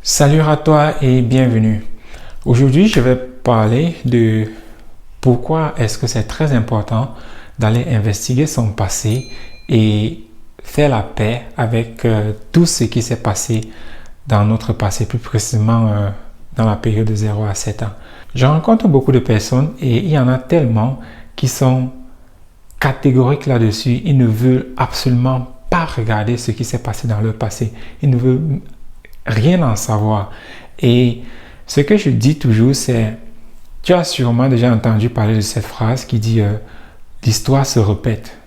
Salut à toi et bienvenue. Aujourd'hui, je vais parler de pourquoi est-ce que c'est très important d'aller investiguer son passé et faire la paix avec tout ce qui s'est passé dans notre passé, plus précisément dans la période de 0 à 7 ans. Je rencontre beaucoup de personnes et il y en a tellement qui sont catégoriques là-dessus. Ils ne veulent absolument pas regarder ce qui s'est passé dans leur passé. Ils ne veulent rien en savoir. Et ce que je dis toujours, c'est, tu as sûrement déjà entendu parler de cette phrase qui dit l'histoire se répète.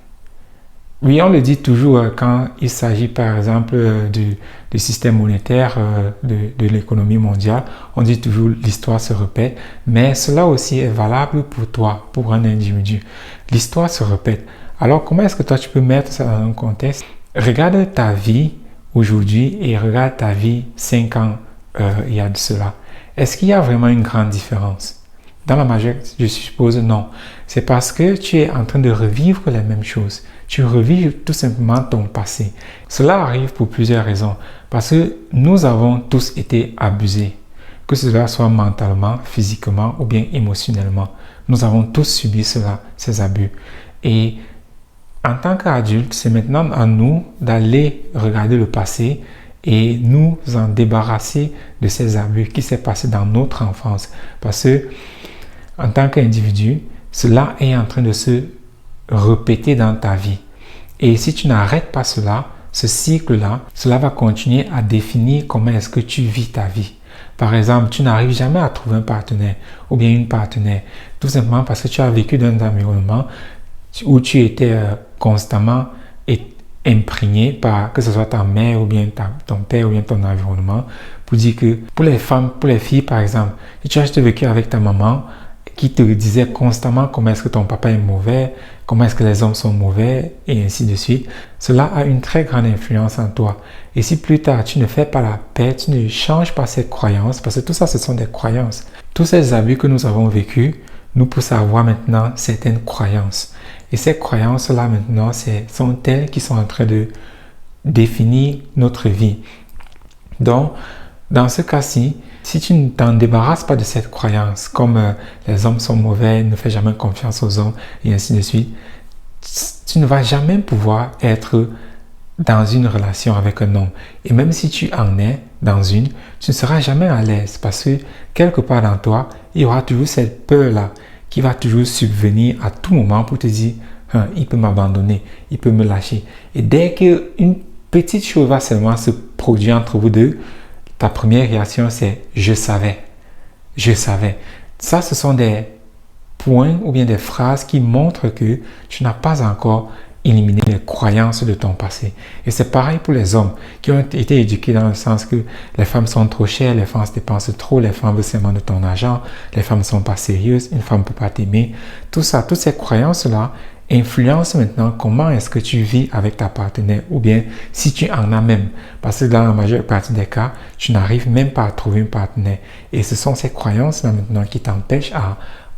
Oui, on le dit toujours quand il s'agit par exemple du système monétaire de l'économie mondiale. On dit toujours l'histoire se répète, mais cela aussi est valable pour toi, pour un individu. L'histoire se répète. Alors comment est-ce que toi tu peux mettre ça dans un contexte? Regarde ta vie aujourd'hui et regarde ta vie 5 ans il y a de cela. Est-ce qu'il y a vraiment une grande différence? Dans la majorité, je suppose non. C'est parce que tu es en train de revivre les mêmes choses. Tu revis tout simplement ton passé. Cela arrive pour plusieurs raisons. Parce que nous avons tous été abusés. Que cela soit mentalement, physiquement ou bien émotionnellement. Nous avons tous subi cela, ces abus. Et en tant qu'adultes, c'est maintenant à nous d'aller regarder le passé et nous en débarrasser de ces abus qui s'est passé dans notre enfance. Parce que en tant qu'individu, cela est en train de se répéter dans ta vie. Et si tu n'arrêtes pas cela, ce cycle-là, cela va continuer à définir comment est-ce que tu vis ta vie. Par exemple, tu n'arrives jamais à trouver un partenaire ou bien une partenaire, tout simplement parce que tu as vécu dans un environnement où tu étais constamment imprégné par, que ce soit ta mère ou bien ton père ou bien ton environnement, pour dire que pour les femmes, pour les filles par exemple, si tu as juste vécu avec ta maman qui te disait constamment comment est-ce que ton papa est mauvais, comment est-ce que les hommes sont mauvais et ainsi de suite, cela a une très grande influence en toi. Et si plus tard tu ne fais pas la paix, tu ne changes pas ces croyances, parce que tout ça ce sont des croyances. Tous ces abus que nous avons vécus nous poussent à avoir maintenant certaines croyances. Et ces croyances-là maintenant, sont elles qui sont en train de définir notre vie. Donc, dans ce cas-ci, si tu ne t'en débarrasses pas de cette croyance, comme les hommes sont mauvais, ne fais jamais confiance aux hommes, et ainsi de suite, tu ne vas jamais pouvoir être dans une relation avec un homme. Et même si tu en es dans une, tu ne seras jamais à l'aise parce que quelque part dans toi, il y aura toujours cette peur-là qui va toujours subvenir à tout moment pour te dire il peut m'abandonner, il peut me lâcher. Et dès qu'une petite chose va seulement se produire entre vous deux, ta première réaction c'est je savais. Ça, ce sont des points ou bien des phrases qui montrent que tu n'as pas encore éliminé les croyances de ton passé. Et c'est pareil pour les hommes qui ont été éduqués dans le sens que les femmes sont trop chères, les femmes se dépensent trop, les femmes veulent seulement de ton argent, les femmes ne sont pas sérieuses, une femme ne peut pas t'aimer. Tout ça, toutes ces croyances-là influencent maintenant comment est-ce que tu vis avec ta partenaire ou bien si tu en as même. Parce que dans la majeure partie des cas, tu n'arrives même pas à trouver un partenaire. Et ce sont ces croyances-là maintenant qui t'empêchent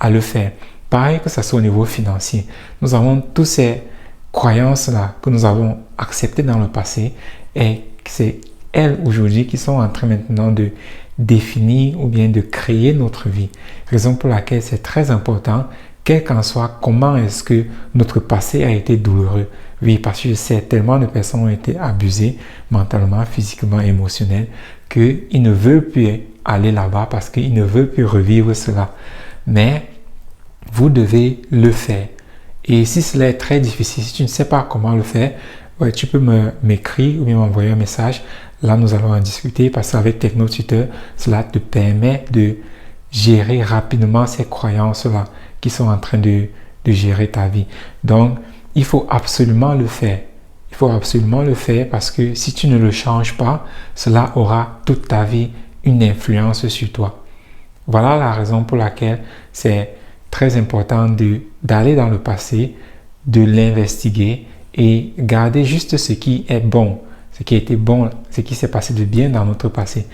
à le faire. Pareil que ça soit au niveau financier. Nous avons tous ces croyances-là que nous avons acceptées dans le passé et c'est elles aujourd'hui qui sont en train maintenant de définir ou bien de créer notre vie. Raison pour laquelle c'est très important, quel qu'en soit comment est-ce que notre passé a été douloureux. Oui, parce que je sais tellement de personnes ont été abusées mentalement, physiquement, émotionnellement qu'ils ne veulent plus aller là-bas parce qu'ils ne veulent plus revivre cela. Mais vous devez le faire. Et si cela est très difficile, si tu ne sais pas comment le faire, tu peux m'écrire ou bien m'envoyer un message. Là, nous allons en discuter parce qu'avec TechnoTutor, cela te permet de gérer rapidement ces croyances-là qui sont en train de gérer ta vie. Donc, il faut absolument le faire. Il faut absolument le faire parce que si tu ne le changes pas, cela aura toute ta vie une influence sur toi. Voilà la raison pour laquelle c'est très important d'aller dans le passé, de l'investiguer et garder juste ce qui est bon, ce qui a été bon, ce qui s'est passé de bien dans notre passé.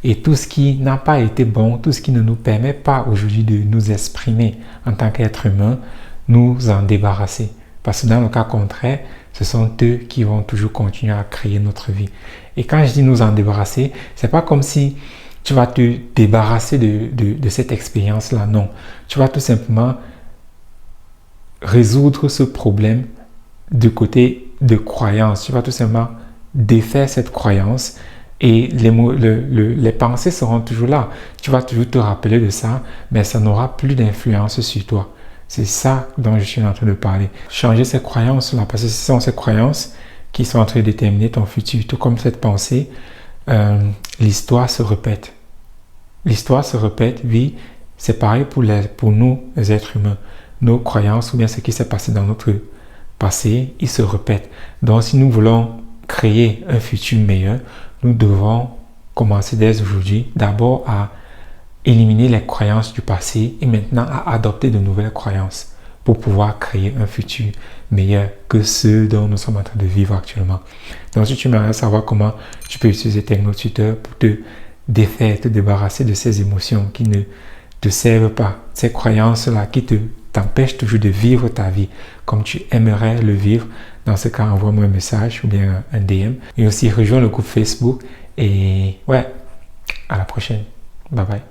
Et tout ce qui n'a pas été bon, tout ce qui ne nous permet pas aujourd'hui de nous exprimer en tant qu'être humain, nous en débarrasser. Parce que dans le cas contraire, ce sont eux qui vont toujours continuer à créer notre vie. Et quand je dis nous en débarrasser, c'est pas comme si tu vas te débarrasser de cette expérience-là. Non. Tu vas tout simplement résoudre ce problème du côté de croyance. Tu vas tout simplement défaire cette croyance et les pensées seront toujours là. Tu vas toujours te rappeler de ça, mais ça n'aura plus d'influence sur toi. C'est ça dont je suis en train de parler. Changer ces croyances-là, parce que ce sont ces croyances qui sont en train de déterminer ton futur. Tout comme cette pensée, l'histoire se répète. L'histoire se répète, oui, c'est pareil pour nous, les êtres humains. Nos croyances ou bien ce qui s'est passé dans notre passé, il se répète. Donc, si nous voulons créer un futur meilleur, nous devons commencer dès aujourd'hui d'abord à éliminer les croyances du passé et maintenant à adopter de nouvelles croyances pour pouvoir créer un futur meilleur que ceux dont nous sommes en train de vivre actuellement. Donc, si tu aimerais savoir comment tu peux utiliser TechnoTutor pour te défaire, te débarrasser de ces émotions qui ne te servent pas, ces croyances-là qui t'empêchent toujours de vivre ta vie comme tu aimerais le vivre, dans ce cas, envoie-moi un message ou bien un DM. Et aussi, rejoins le groupe Facebook. Et ouais, à la prochaine. Bye bye.